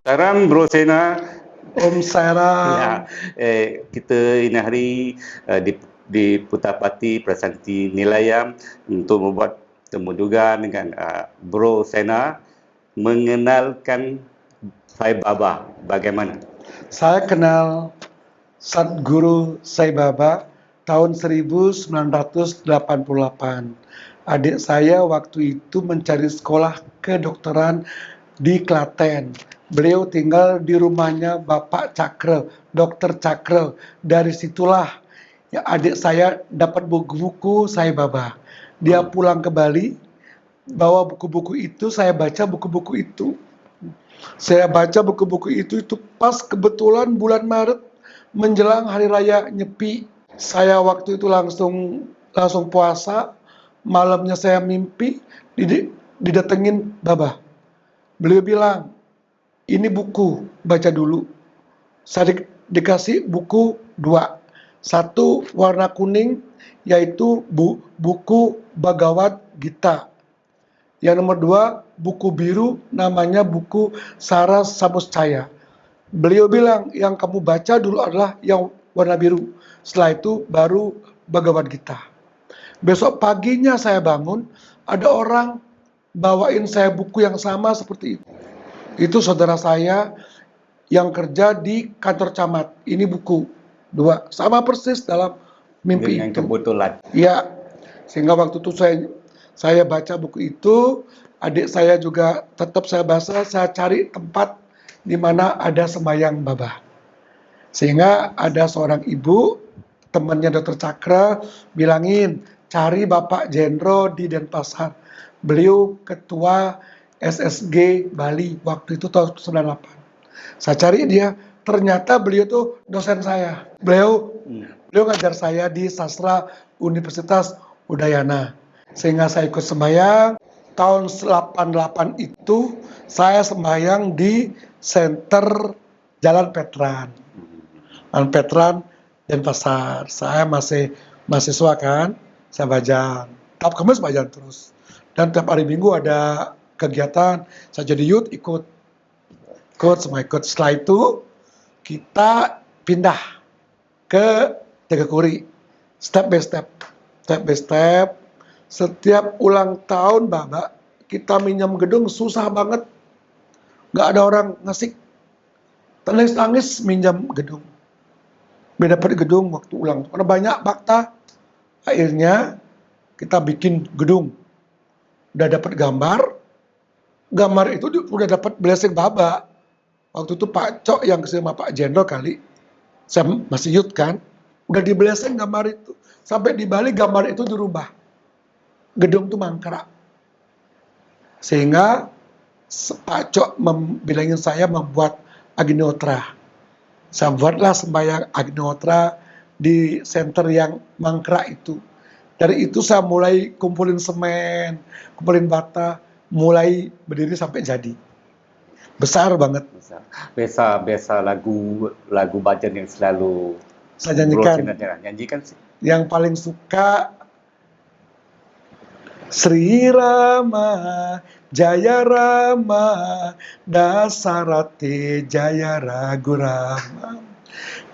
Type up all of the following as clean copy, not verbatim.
Salam Bro Sena. Om Saram. Ya, kita ini hari di Putapati Prasanti Nilayam untuk membuat temudugan dengan Bro Sena mengenalkan Sai Baba bagaimana? Saya kenal Sadguru Sai Baba tahun 1988. Adik saya waktu itu mencari sekolah kedokteran di Klaten. Beliau tinggal di rumahnya Bapak Cakre, Dokter Cakre. Dari situlah ya adik saya dapat buku-buku Sai Baba. Dia pulang ke Bali, bawa buku-buku itu, saya baca buku-buku itu. Saya baca buku-buku itu pas kebetulan bulan Maret menjelang hari raya Nyepi. Saya waktu itu langsung puasa. Malamnya saya mimpi didatengin Baba. Beliau bilang, ini buku, baca dulu. Saya dikasih buku 2. Satu warna kuning, yaitu buku Bhagavad Gita. Yang nomor 2, buku biru, namanya buku Sara Samuscaya. Beliau bilang, yang kamu baca dulu adalah yang warna biru. Setelah itu baru Bhagavad Gita. Besok paginya saya bangun, ada orang bawain saya buku yang sama seperti itu. Itu saudara saya yang kerja di kantor camat. Ini buku 2, sama persis dalam mimpi dengan itu. Kebetulan. Ya, sehingga waktu itu saya baca buku itu, adik saya juga tetap saya baca, saya cari tempat di mana ada sembahyang Baba. Sehingga ada seorang ibu, temannya Dokter Cakra, bilangin, cari Bapak Jendro di Denpasar. Beliau ketua SSG Bali, waktu itu tahun 98. Saya cari dia, ternyata beliau tuh dosen saya. Beliau ngajar saya di Sastra Universitas Udayana. Sehingga saya ikut sembahyang. Tahun 88 itu saya sembahyang di Center Jalan Petran. Jalan Petran Denpasar. Saya masih mahasiswa kan, saya bajang. Tiap Kamis bajang terus. Dan tiap hari Minggu ada kegiatan, saya jadi youth ikut. Setelah itu kita pindah ke Tegakuri. Step by step. Setiap ulang tahun Baba, kita minjem gedung susah banget. Nggak ada orang ngasih. Tangis minjem gedung. Beda dapat gedung waktu ulang tahun. Karena banyak bakta. Akhirnya kita bikin gedung. Udah dapat gambar. Gambar itu udah dapat blessing Baba. Waktu itu Pak Cok yang kesini sama Pak Jendro kali. Saya masih youth kan. Udah di blessing gambar itu. Sampai di Bali gambar itu dirubah. Gedung itu mangkrak. Sehingga Pak Cok bilangin saya membuat Agnotra. Saya buatlah sembahyang Agnotra di center yang mangkrak itu. Dari itu saya mulai kumpulin semen, kumpulin bata, mulai berdiri sampai jadi. Besar banget. Biasa lagu bacaan yang selalu saya nyanyikan sih. Yang paling suka Sri Rama, Jaya Rama, Dasarati Jaya Ragurama,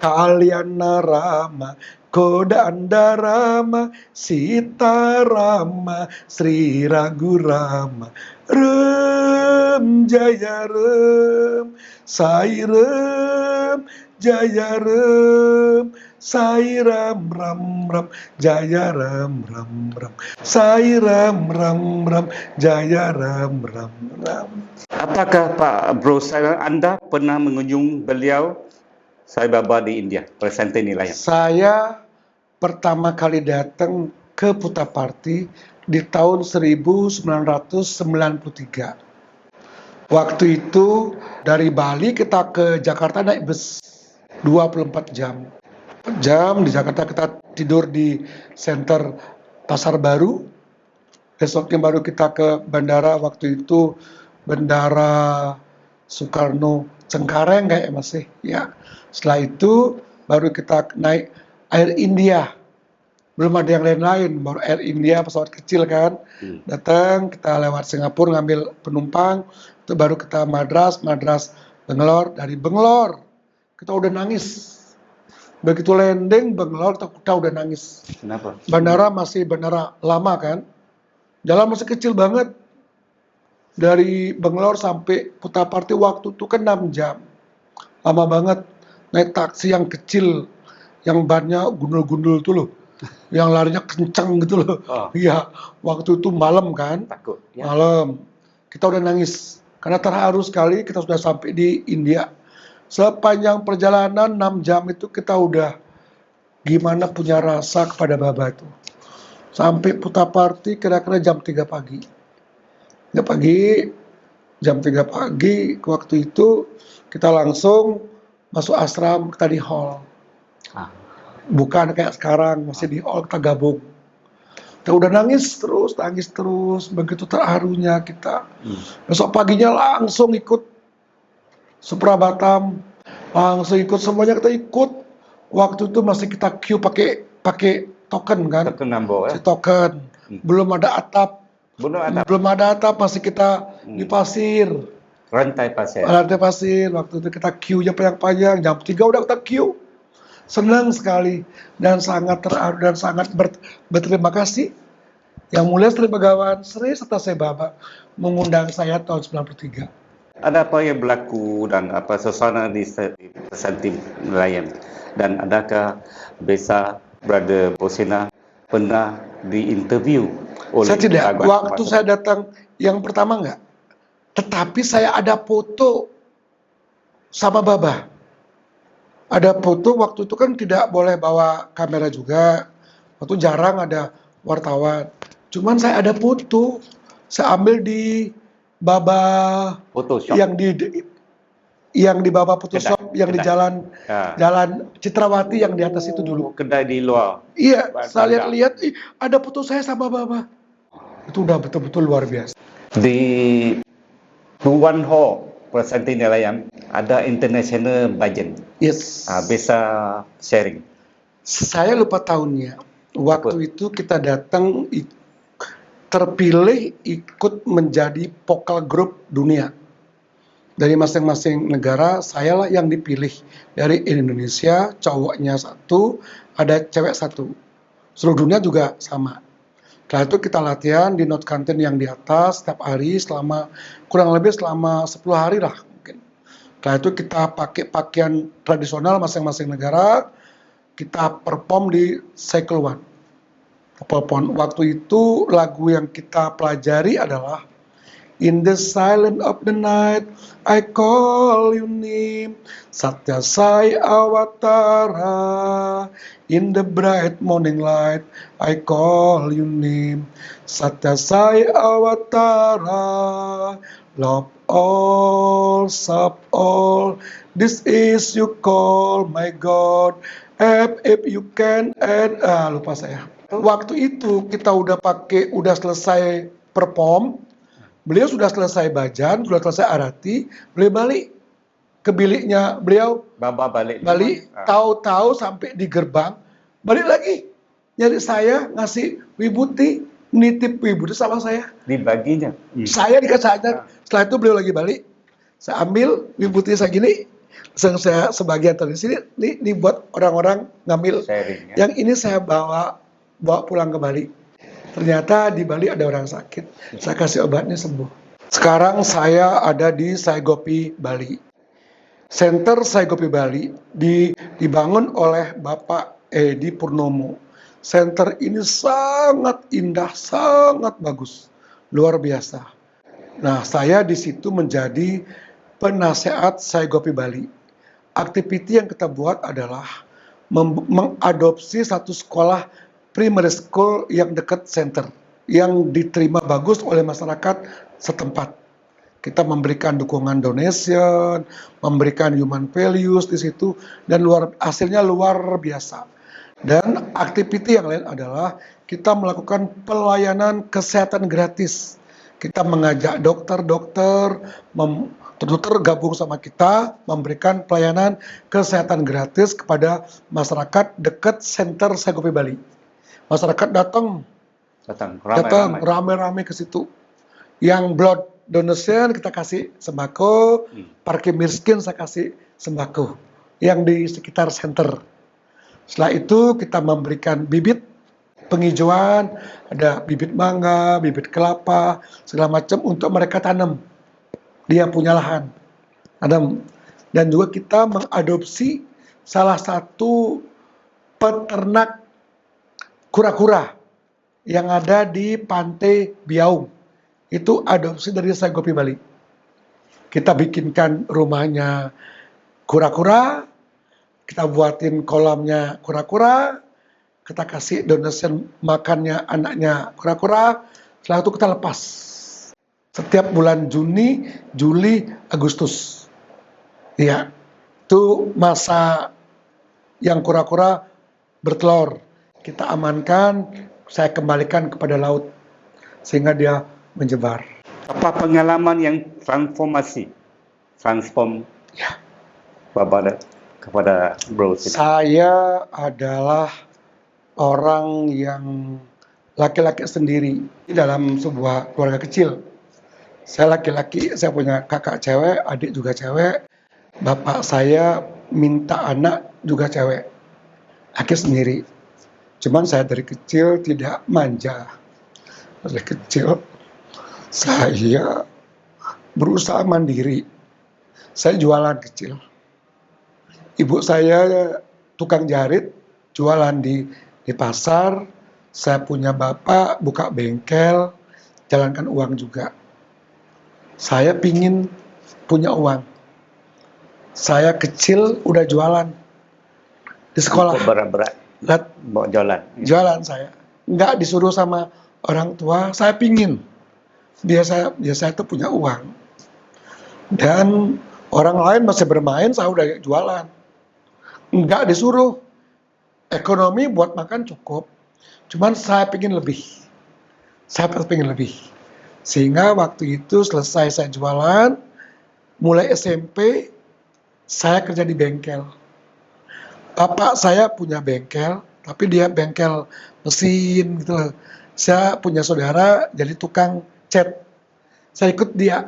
Kalyana Rama, Kodanda Rama, Sita Rama, Sri Ragurama, Rem Jaya Rem, Sai Rem, Jaya Rem, Sai Ram Ram Ram, Jaya Ram Ram Ram, Sai Ram Ram Ram, Jaya Ram Ram Ram. Apakah Pak Bro Anda pernah mengunjung beliau Sai Baba di India, Prasanti Nilayam? Saya pertama kali datang ke Puttaparthi di tahun 1993. Waktu itu dari Bali kita ke Jakarta naik bus 24 jam. Di Jakarta kita tidur di center Pasar Baru. Besoknya baru kita ke bandara, waktu itu Bandara Soekarno Cengkareng kayak masih ya. Setelah itu baru kita naik Air India. Belum ada yang lain-lain, baru Air India pesawat kecil kan. Datang kita lewat Singapura ngambil penumpang, itu baru kita Madras Bangalore, dari Bangalore kita udah nangis. Begitu landing Bangalore kita udah nangis. Kenapa? Bandara masih bandara lama kan. Jalan masih kecil banget. Dari Bangalore sampai Puttaparthi waktu itu kan 6 jam. Lama banget. Naik taksi yang kecil, yang bannya gundul-gundul tuh loh. Yang larinya kencang gitu loh. Oh. Iya, waktu itu malam kan. Takut. Ya. Malam. Kita udah nangis. Karena terharu sekali kita sudah sampai di India. Sepanjang perjalanan 6 jam itu kita udah gimana punya rasa kepada Baba itu. Sampai Puttaparthi kira-kira jam 3 pagi. 3 pagi, jam 3 pagi waktu itu kita langsung masuk ashram, kita di hall. Ah. Bukan kayak sekarang, masih di hall kita gabung. Kita udah nangis terus, begitu terharunya kita. Besok paginya langsung ikut Supra Batam, langsung ikut semuanya kita ikut. Waktu itu masih kita queue pakai token kan, Token number, si token. Belum ada atap, masih kita di pasir, rantai pasir. lantai pasir. Waktu itu kita queue-nya panjang-panjang, jam 3 udah kita queue. Senang sekali dan sangat terharu dan sangat berterima kasih Yang Mulia Sri Begawan Sri Serta Sai Baba mengundang saya tahun 93. Ada apa yang berlaku dan apa suasana di pesantren nelayan, dan adakah Besa Brother Bosena pernah diinterview oleh Saya tidak, sahabat waktu masa- saya datang yang pertama enggak, tetapi saya ada foto sama Baba. Ada foto, waktu itu kan tidak boleh bawa kamera juga, waktu jarang ada wartawan. Cuman saya ada foto, saya ambil di Baba Photoshop. yang di Baba Photoshop, yang di Kedai. jalan Citrawati yang di atas itu dulu. Kedai di luar. Iya, Bandar. saya lihat ada foto saya sama Baba. Itu udah betul-betul luar biasa. Di One Hall pesantren nelayan ada international budget. Yes. Besa sharing. Saya lupa tahunnya. Waktu itu kita datang terpilih ikut menjadi vokal grup dunia. Dari masing-masing negara, sayalah yang dipilih. Dari Indonesia, cowoknya 1, ada cewek 1. Seluruh dunia juga sama. Setelah itu kita latihan di North Canton yang di atas setiap hari kurang lebih selama 10 hari lah mungkin. Setelah itu kita pakai pakaian tradisional masing-masing negara, kita perform di Cycle One. Waktu itu lagu yang kita pelajari adalah In the silence of the night, I call your name, Satya Sai Awatara. In the bright morning light, I call your name, Satya Sai Awatara. Love all, sub all, this is you call my God. If you can, and lupa saya. Waktu itu kita udah selesai perform. Beliau sudah selesai bajan, sudah selesai arati, beliau balik ke biliknya beliau. Baba balik. Tahu-tahu sampai di gerbang, balik lagi nyari saya, ngasih wibuti, nitip wibuti sama saya. Dibaginya. Saya dikasih ajar. Setelah itu beliau lagi balik, saya ambil wibuti saya gini, saya sebagian dari sini, ini buat orang-orang ngambil. Sharing, ya. Yang ini saya bawa pulang ke Bali. Ternyata di Bali ada orang sakit, saya kasih obatnya sembuh. Sekarang saya ada di Saigopi Bali. Center Saigopi Bali dibangun oleh Bapak Edi Purnomo. Center ini sangat indah, sangat bagus, luar biasa. Nah, saya di situ menjadi penasehat Saigopi Bali. Aktiviti yang kita buat adalah mengadopsi satu sekolah primary school yang dekat center, yang diterima bagus oleh masyarakat setempat. Kita memberikan dukungan donation, memberikan human values di situ, dan hasilnya luar biasa. Dan aktiviti yang lain adalah kita melakukan pelayanan kesehatan gratis. Kita mengajak dokter gabung sama kita, memberikan pelayanan kesehatan gratis kepada masyarakat dekat center Saigopi Bali. Masyarakat datang Ramai-ramai. rame-rame ke situ. Yang blood donation kita kasih sembako, parkir miskin saya kasih sembako yang di sekitar center. Setelah itu kita memberikan bibit penghijauan, ada bibit mangga, bibit kelapa, segala macam untuk mereka tanam. Dia punya lahan, tanam. Dan juga kita mengadopsi salah satu peternak kura-kura yang ada di Pantai Biaung. Itu adopsi dari Sagopi Bali. Kita bikinkan rumahnya kura-kura, kita buatin kolamnya kura-kura, kita kasih donation makannya anaknya kura-kura, setelah itu kita lepas. Setiap bulan Juni, Juli, Agustus. Ya, itu masa yang kura-kura bertelur. Kita amankan, saya kembalikan kepada laut, sehingga dia menyebar. Apa pengalaman yang transform Ya. Bapak kepada Bro Sina? Saya adalah orang yang laki-laki sendiri di dalam sebuah keluarga kecil. Saya laki-laki, saya punya kakak cewek, adik juga cewek. Bapak saya minta anak juga cewek, laki sendiri. Cuman saya dari kecil tidak manja. Dari kecil saya berusaha mandiri. Saya jualan kecil. Ibu saya tukang jahit, jualan di pasar. Saya punya bapak, buka bengkel, jalankan uang juga. Saya pingin punya uang. Saya kecil udah jualan di sekolah. Berat-berat bawa jalan. Jualan saya. Nggak disuruh sama orang tua, saya pingin. Biasa itu punya uang. Dan orang lain masih bermain, saya udah jualan. Nggak disuruh. Ekonomi buat makan cukup. Cuman saya pingin lebih. Sehingga waktu itu selesai saya jualan, mulai SMP, saya kerja di bengkel. Bapak saya punya bengkel, tapi dia bengkel mesin gitu loh. Saya punya saudara jadi tukang cat. Saya ikut dia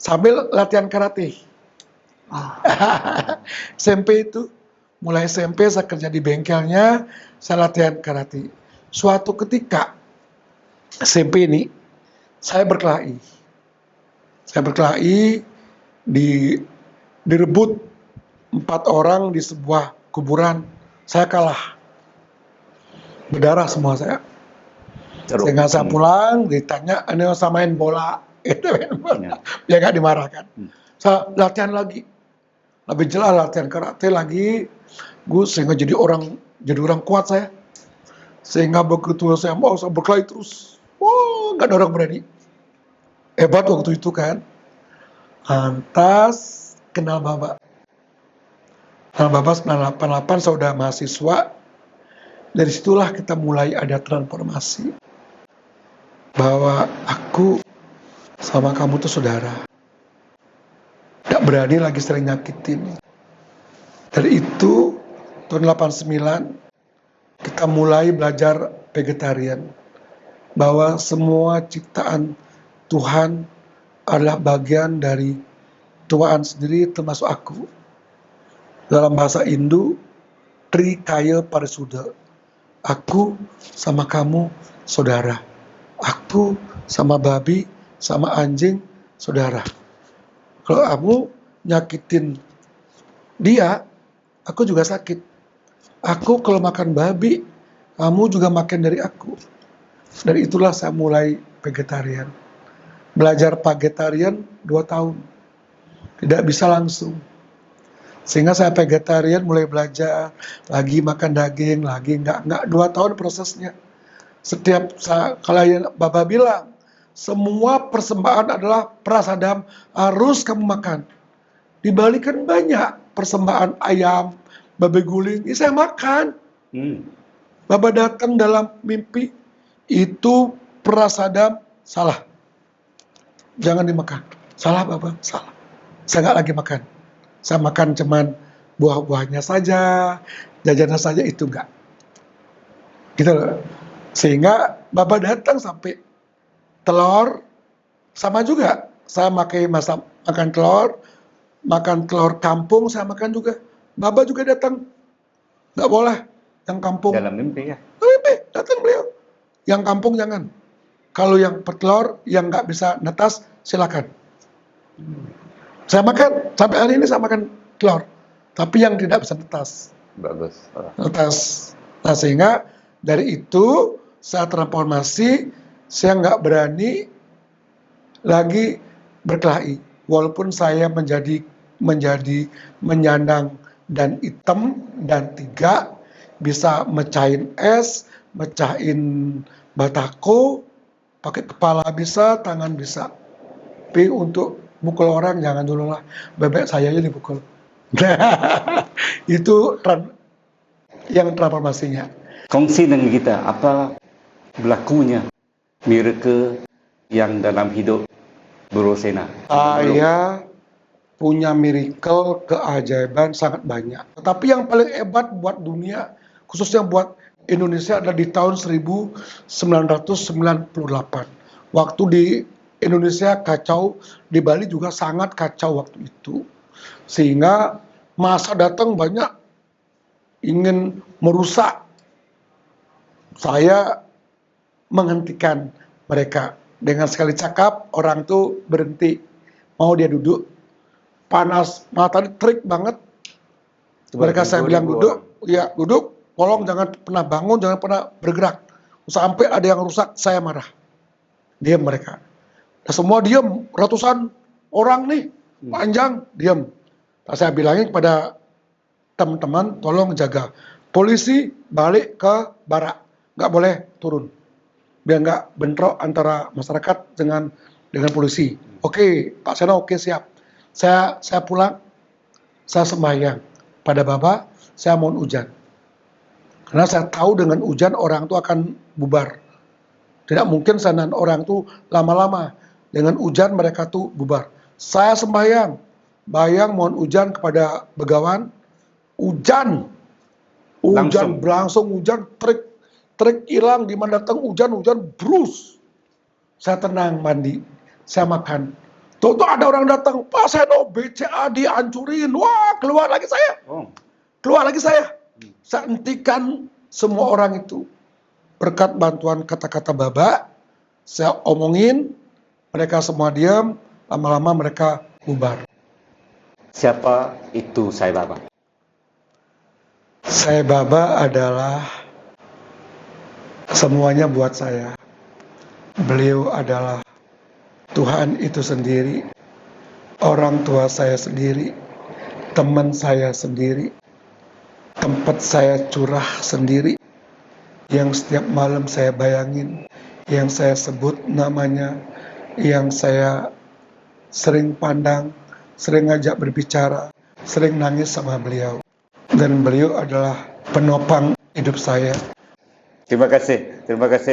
sambil latihan karate. SMP itu, mulai SMP saya kerja di bengkelnya, saya latihan karate. Suatu ketika SMP ini, saya berkelahi. Direbut 4 orang di sebuah kuburan. Saya kalah. Berdarah semua saya. Sehingga saya pulang, ditanya, ini samain bola. Dia nggak dimarahkan. Saya latihan lagi. Lebih jelas latihan karate lagi. Sehingga jadi orang kuat saya. Sehingga begitu saya mau, saya berkelahi terus. Wah, nggak ada orang berani. Hebat waktu itu kan. Lantas kenal Bapak. Kenal Bapak 1988, saya udah mahasiswa. Dari situlah kita mulai ada transformasi. Bahwa aku sama kamu tuh saudara. Gak berani lagi sering nyakitin. Dari itu, tahun 89, kita mulai belajar vegetarian. Bahwa semua ciptaan Tuhan adalah bagian dari Tuhan sendiri, termasuk aku. Dalam bahasa Hindu, Trikaya Parisuddha. Aku sama kamu saudara. Aku sama babi, sama anjing, saudara. Kalau kamu nyakitin dia, aku juga sakit. Aku kalau makan babi, kamu juga makan dari aku. Dari itulah saya mulai vegetarian. Belajar vegetarian 2 tahun. Tidak bisa langsung. Sehingga saya vegetarian mulai belajar, lagi makan daging, lagi enggak 2 tahun prosesnya. Setiap kalau yang Bapak bilang, semua persembahan adalah prasadam, harus kamu makan. Di Bali kan banyak persembahan ayam, babi guling, saya makan. Bapak datang dalam mimpi, itu prasadam, salah. Jangan dimakan. Salah Bapak, salah. Saya nggak lagi makan. Saya makan cuman buah-buahnya saja, jajanan saja, itu enggak. Gitu loh. Sehingga Bapak datang sampai telur, sama juga. saya makan telur kampung, saya makan juga. Baba juga datang, nggak boleh yang kampung. Dalam mimpi ya. Mimpi datang beliau. Yang kampung jangan. Kalau yang petelur, yang nggak bisa netas, silakan. Saya makan, sampai hari ini saya makan telur. Tapi yang tidak bisa netas. Bagus. Netas. Nah, sehingga dari itu, saya transformasi, saya nggak berani lagi berkelahi. Walaupun saya menjadi menyandang dan hitam dan 3, bisa mecahin es, mecahin batako, pakai kepala bisa, tangan bisa. Tapi untuk mukul orang jangan dulu lah, bebek saya aja dipukul. Itu yang transformasinya. Kongsi dengan kita apa berlakunya miracle yang dalam hidup Bu Rosena. Saya punya miracle, keajaiban sangat banyak. Tapi yang paling hebat buat dunia, khususnya buat Indonesia adalah di tahun 1998. Waktu di Indonesia kacau, di Bali juga sangat kacau waktu itu. Sehingga masa datang banyak ingin merusak. Saya menghentikan mereka. Dengan sekali cakap, orang tuh berhenti. Mau dia duduk. Panas, matanya terik banget. Mereka saya bilang duduk, ya duduk. Tolong jangan pernah bangun, jangan pernah bergerak. Sampai ada yang rusak, saya marah. Diam mereka. Nah, semua diam, ratusan orang nih, panjang, diam. Nah, saya bilangin kepada teman-teman, tolong jaga. Polisi balik ke barak, nggak boleh turun. Biar nggak bentrok antara masyarakat dengan polisi. Oke, Pak Seno, oke siap. Saya pulang, saya sembahyang pada Bapak, saya mohon hujan. Karena saya tahu dengan hujan orang itu akan bubar. Tidak mungkin sanan orang itu lama-lama. Dengan hujan mereka tuh bubar. Saya sembahyang, mohon hujan kepada Begawan. Hujan langsung hujan, trik hilang, di mana datang hujan brus. Saya tenang, mandi, saya makan. Tuh ada orang datang, Pak Seno, BCA dihancurin. Wah, keluar lagi saya. Saya hentikan semua orang itu. Berkat bantuan kata-kata Baba, saya omongin, mereka semua diam, lama-lama mereka bubar. Siapa itu Sai Baba? Sai Baba adalah semuanya buat saya. Beliau adalah Tuhan itu sendiri, orang tua saya sendiri, teman saya sendiri, tempat saya curah sendiri, yang setiap malam saya bayangin, yang saya sebut namanya, yang saya sering pandang, sering ngajak berbicara, sering nangis sama beliau. Dan beliau adalah penopang hidup saya. Terima kasih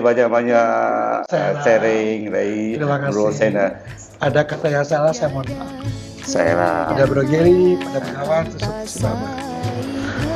banyak-banyak sharing dari Terima kasih. Bu Rosena. Ada kata yang salah, saya mohon maaf. Saya Pada Bro Geri, pada Begawan, si Baba.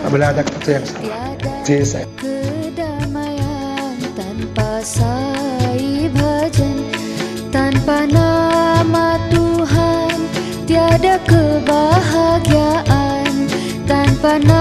Apabila ada kata yang salah, saya. Kedamaian tanpa sai bhajan, tanpa nama Tuhan tiada kebahagiaan, tanpa nama